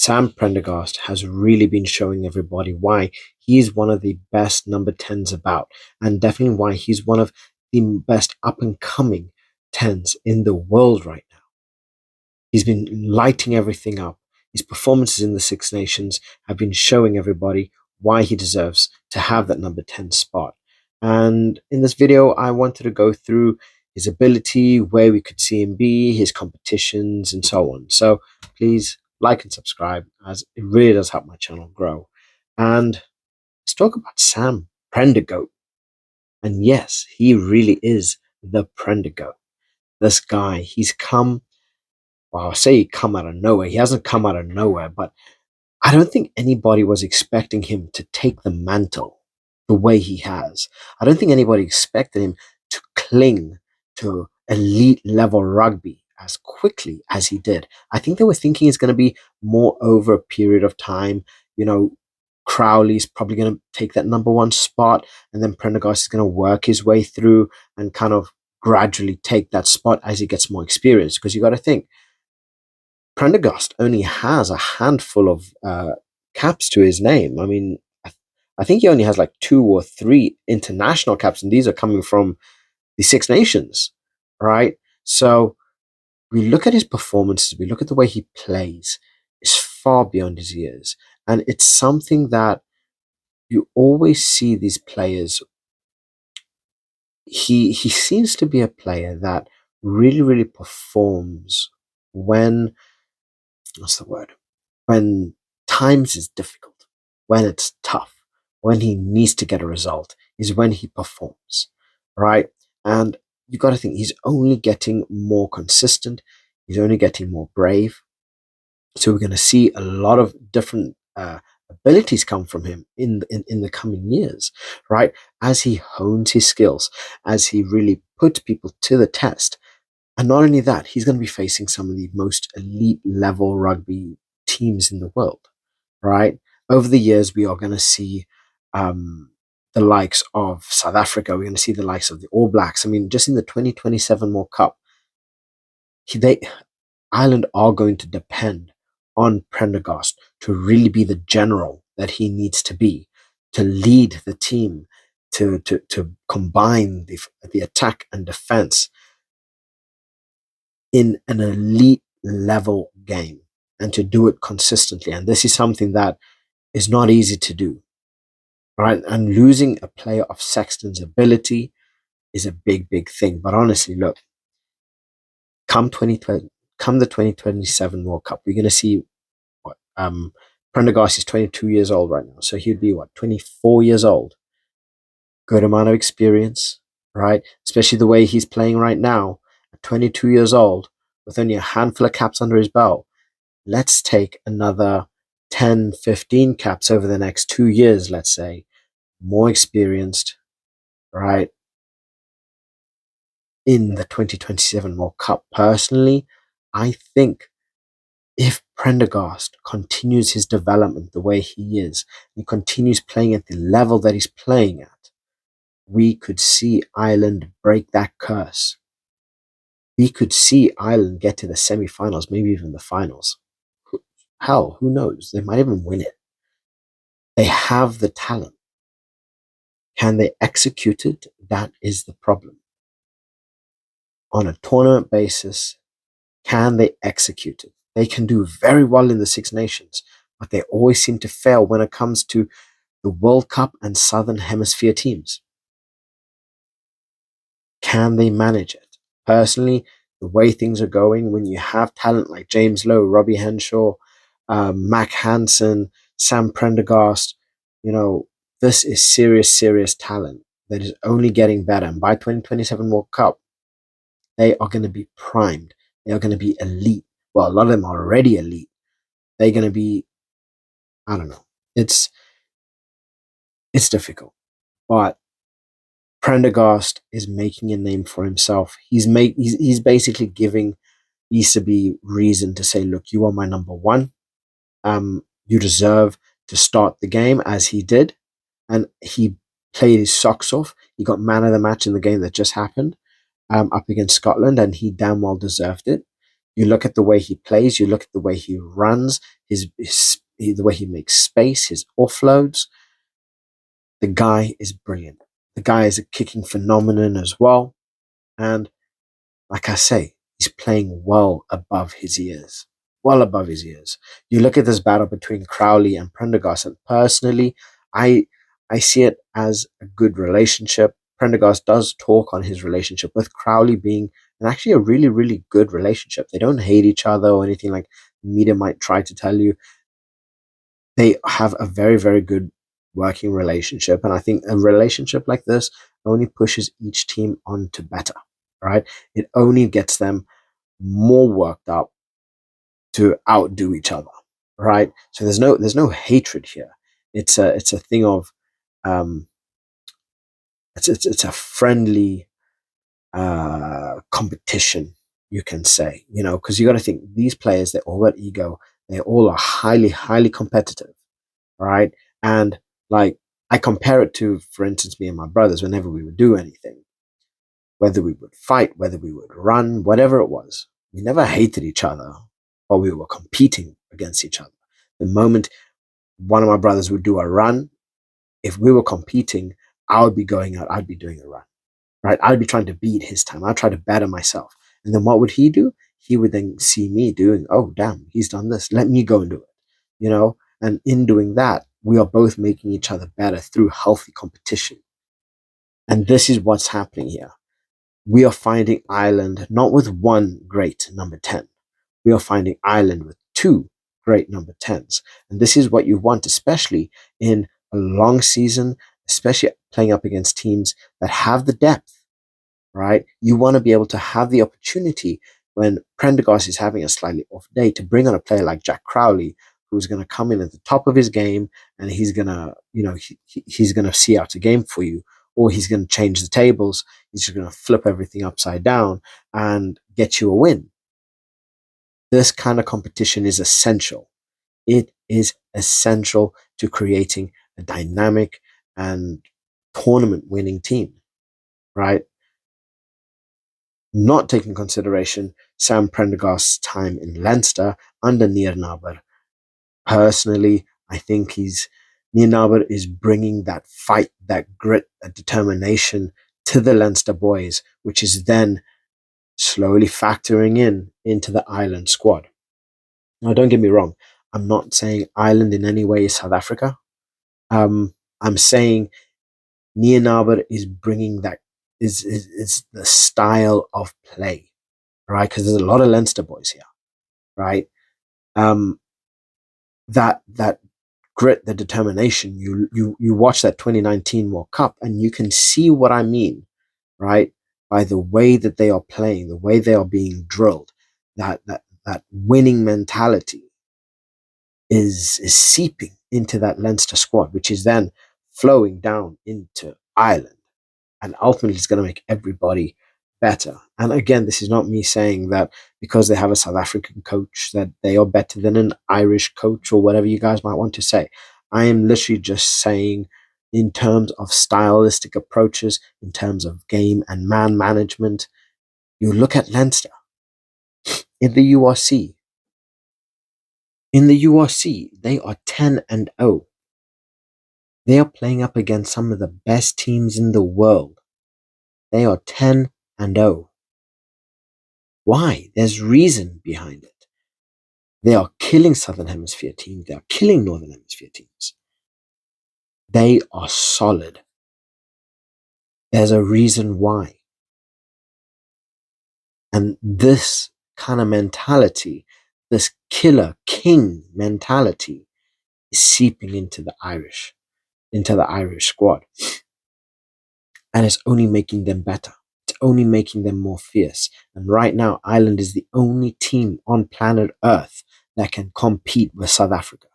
Sam Prendergast has really been showing everybody why he's one of the best number 10s about, and definitely why he's one of the best up and coming 10s in the world right now. He's been lighting everything up. His performances in the Six Nations have been showing everybody why he deserves to have that number 10 spot. And in this video, I wanted to go through his ability, where we could see him be, his competitions, and so on. So please like and subscribe, as it really does help my channel grow. And let's talk about Sam Prendergast. And yes, he really is the Prendergast. This guy, he's come, well, I'll say he come out of nowhere. He hasn't come out of nowhere, but I don't think anybody was expecting him to take the mantle the way he has. I don't think anybody expected him to cling to elite level rugby as quickly as he did. I think they were thinking it's going to be more over a period of time. You know, Crowley's probably going to take that number one spot, and then Prendergast is going to work his way through and kind of gradually take that spot as he gets more experience. Because you got to think, Prendergast only has a handful of caps to his name. I mean, I think he only has like 2 or 3 international caps, and these are coming from the Six Nations, right? So we look at his performances, we look at the way he plays, it's far beyond his years. And it's something that you always see these players. He seems to be a player that really performs when, what's the word? When times is difficult, when it's tough, when he needs to get a result, is when he performs, right? And you got to think he's only getting more consistent, he's only getting more brave. So we're going to see a lot of different abilities come from him in the coming years, right? As he hones his skills, as he really puts people to the test. And not only that, he's going to be facing some of the most elite level rugby teams in the world, right? Over the years, we are going to see the likes of South Africa. We're going to see the likes of the All Blacks. I mean, just in the 2027 World Cup, they Ireland are going to depend on Prendergast to really be the general that he needs to be, to lead the team, to combine the attack and defense in an elite level game, and to do it consistently. And this is something that is not easy to do, right? And losing a player of Sexton's ability is a big thing. But honestly, look, come 2020, come the 2027 World Cup, we're going to see what Prendergast is 22 years old right now, so he'd be what, 24 years old. Good amount of experience, right? Especially the way he's playing right now at 22 years old with only a handful of caps under his belt. Let's take another 10, 15 caps over the next 2 years, let's say, more experienced, right, in the 2027 World Cup. Personally, I think if Prendergast continues his development the way he is, and continues playing at the level that he's playing at, we could see Ireland break that curse. We could see Ireland get to the semi-finals, maybe even the finals. Hell, who knows? They might even win it. They have the talent. Can they execute it? That is the problem. On a tournament basis, can they execute it? They can do very well in the Six Nations, but they always seem to fail when it comes to the World Cup and Southern Hemisphere teams. Can they manage it? Personally, the way things are going, when you have talent like James Lowe, Robbie Henshaw, Mac Hansen, Sam Prendergast, you know, this is serious talent that is only getting better. And by 2027 World Cup, they are going to be primed. They are going to be elite. Well, a lot of them are already elite. They're going to be, I don't know. It's difficult, but Prendergast is making a name for himself. He's basically giving Easterby reason to say, look, you are my number one. You deserve to start the game, as he did. And he played his socks off. He got man of the match in the game that just happened up against Scotland, and he damn well deserved it. You look at the way he plays, you look at the way he runs, the way he makes space, his offloads. The guy is brilliant. The guy is a kicking phenomenon as well. And like I say, he's playing well above his ears. Well above his ears. You look at this battle between Crowley and Prendergast, and personally, I I see it as a good relationship. Prendergast does talk on his relationship with Crowley being and actually a really, really good relationship. They don't hate each other or anything like the media might try to tell you. They have a very, very good working relationship. And I think a relationship like this only pushes each team on to better, right? It only gets them more worked up to outdo each other, right? So there's no hatred here. It's a thing of um, it's a friendly competition, you can say, because you got to think these players, they're all got ego, they all are highly, highly competitive, right? And like I compare it to, for instance, me and my brothers, whenever we would do anything, whether we would fight, whether we would run, whatever it was, we never hated each other, or we were competing against each other. The moment one of my brothers would do a run, if we were competing, I would be going out, I'd be doing a run, right? I'd be trying to beat his time. I'd try to better myself. And then what would he do? He would then see me doing, oh, damn, he's done this. Let me go and do it, you know? And in doing that, we are both making each other better through healthy competition. And this is what's happening here. We are finding Ireland not with one great number 10. We are finding Ireland with two great number 10s. And this is what you want, especially in a long season, especially playing up against teams that have the depth, right? You want to be able to have the opportunity when Prendergast is having a slightly off day to bring on a player like Jack Crowley, who's going to come in at the top of his game and he's going to, he's going to see out a game for you, or he's going to change the tables. He's just going to flip everything upside down and get you a win. This kind of competition is essential. It is essential to creating a dynamic and tournament winning team, right? Not taking consideration Sam Prendergast's time in Leinster under Neernaber. Personally, I think Neernaber is bringing that fight, that grit, that determination to the Leinster boys, which is then slowly factoring into the Ireland squad. Now, don't get me wrong. I'm not saying Ireland in any way is South Africa. I'm saying Neernaber is bringing that is the style of play, right? Because there's a lot of Leinster boys here, right? Um, that grit, the determination. You watch that 2019 World Cup, and you can see what I mean, right? By the way that they are playing, the way they are being drilled, that winning mentality is seeping into that Leinster squad, which is then flowing down into Ireland, and ultimately it's going to make everybody better. And again, this is not me saying that because they have a South African coach that they are better than an Irish coach or whatever you guys might want to say. I am literally just saying in terms of stylistic approaches, in terms of game and man management, you look at Leinster in the URC. In the URC, they are 10-0. They are playing up against some of the best teams in the world. They are 10-0. Why? There's reason behind it. They are killing Southern Hemisphere teams. They are killing Northern Hemisphere teams. They are solid. There's a reason why. And this kind of mentality, this killer king mentality, is seeping into the Irish squad. And it's only making them better. It's only making them more fierce. And right now, Ireland is the only team on planet Earth that can compete with South Africa.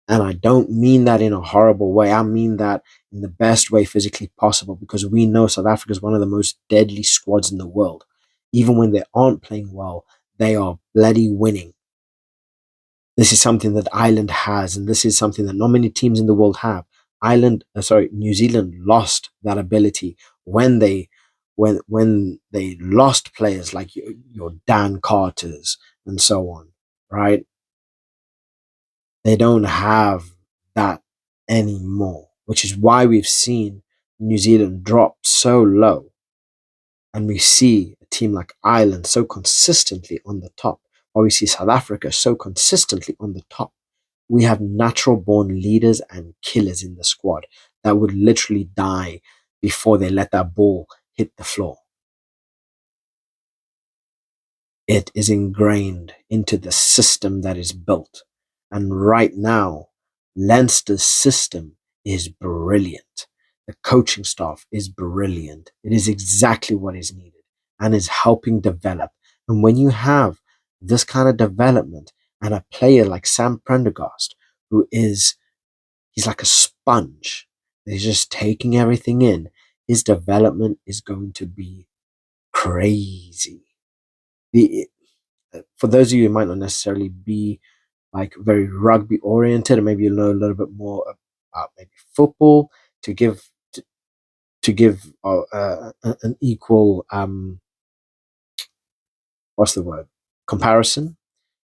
And I don't mean that in a horrible way. I mean that in the best way physically possible, because we know South Africa is one of the most deadly squads in the world. Even when they aren't playing well, they are bloody winning. This is something that Ireland has, and this is something that not many teams in the world have. New Zealand lost that ability when they when they lost players like your Dan Carters and so on, right? They don't have that anymore, which is why we've seen New Zealand drop so low, and we see a team like Ireland so consistently on the top, while we see South Africa so consistently on the top. We have natural born leaders and killers in the squad that would literally die before they let that ball hit the floor. It is ingrained into the system that is built. And right now, Leinster's system is brilliant. The coaching staff is brilliant. It is exactly what is needed and is helping develop. And when you have this kind of development and a player like Sam Prendergast, who is, he's like a sponge, he's just taking everything in, his development is going to be crazy. The For those of you who might not necessarily be like very rugby oriented, and maybe you know a little bit more about maybe football, to give to give an equal what's the word, comparison,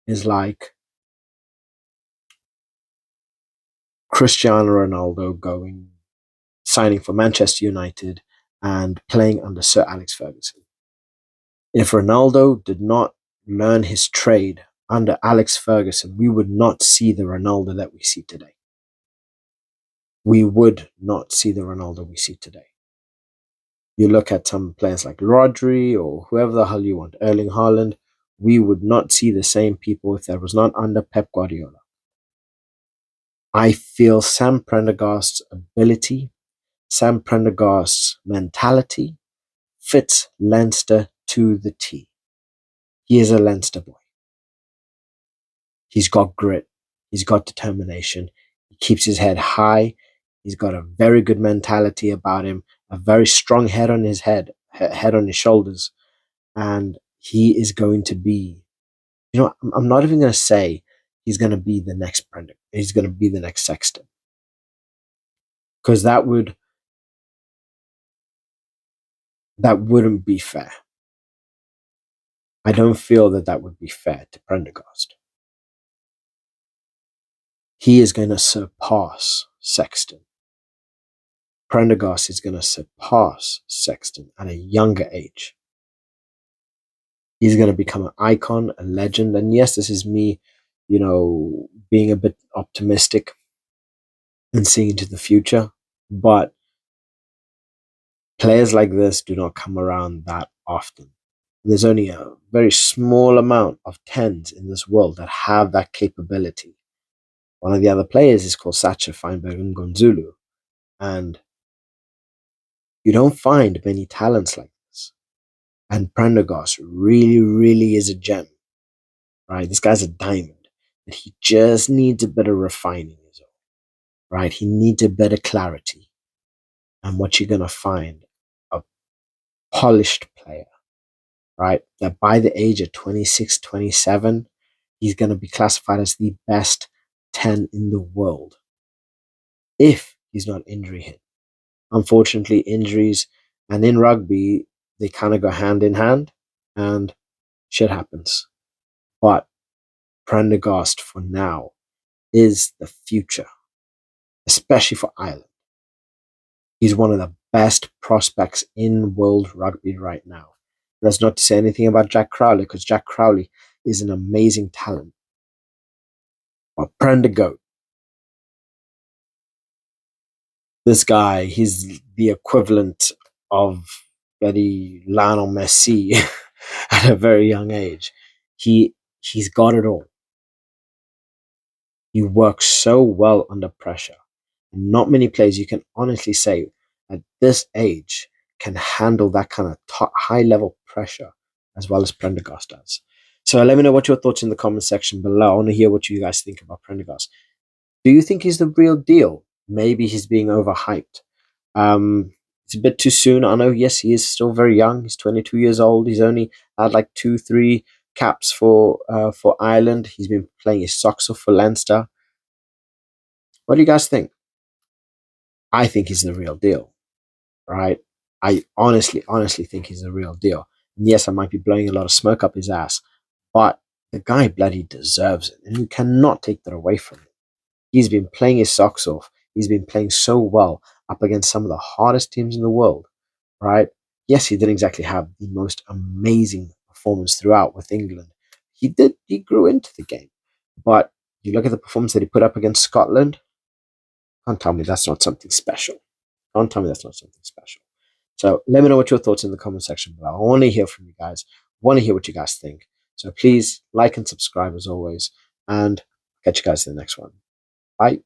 is like Cristiano Ronaldo going signing for Manchester United and playing under Sir Alex Ferguson. If Ronaldo did not learn his trade under Alex Ferguson, we would not see the Ronaldo that we see today. We would not see the Ronaldo we see today. You look at some players like Rodri or whoever the hell you want, Erling Haaland, we would not see the same people if that was not under Pep Guardiola. I feel Sam Prendergast's ability, Sam Prendergast's mentality fits Leinster to the T. He is a Leinster boy. He's got grit. He's got determination. He keeps his head high. He's got a very good mentality about him, a very strong head on his head on his shoulders. And he is going to be, I'm not even going to say he's going to be the next Prendergast. He's going to be the next Sexton. Because that wouldn't be fair. I don't feel that would be fair to Prendergast. He is going to surpass Sexton. Prendergast is going to surpass Sexton at a younger age. He's going to become an icon, a legend. And yes, this is me, being a bit optimistic and seeing into the future. But players like this do not come around that often. There's only a very small amount of tens in this world that have that capability. One of the other players is called Sacha Feinberg Ngonzulu. And you don't find many talents like this. And Prendergast really, really is a gem, right? This guy's a diamond. But he just needs a bit of refining, right? He needs a bit of clarity. And what you're going to find, a polished player, right? That by the age of 26, 27, he's going to be classified as the best 10 in the world if he's not injury hit. Unfortunately, injuries and in rugby, they kind of go hand in hand and shit happens. But Prendergast for now is the future, especially for Ireland. He's one of the best prospects in world rugby right now. That's not to say anything about Jack Crowley, because Jack Crowley is an amazing talent. But Prendergast, this guy, he's the equivalent of Betty Lionel Messi at a very young age. He's got it all. He works so well under pressure. Not many players, you can honestly say, at this age, can handle that kind of high level pressure as well as Prendergast does. So let me know what your thoughts in the comment section below. I want to hear what you guys think about Prendergast. Do you think he's the real deal? Maybe he's being overhyped. It's a bit too soon. I know, yes, he is still very young. He's 22 years old. He's only had like 2-3 caps for Ireland. He's been playing his socks off for Leinster. What do you guys think? I think he's the real deal, right? I honestly think he's a real deal. And yes, I might be blowing a lot of smoke up his ass, but the guy bloody deserves it, and you cannot take that away from him. He's been playing his socks off. He's been playing so well up against some of the hardest teams in the world, right? Yes, he didn't exactly have the most amazing performance throughout with England. He grew into the game. But you look at the performance that he put up against Scotland, can't tell me that's not something special. Can't tell me that's not something special. So let me know what your thoughts in the comment section below. I want to hear from you guys. I want to hear what you guys think. So please like and subscribe as always, and catch you guys in the next one. Bye.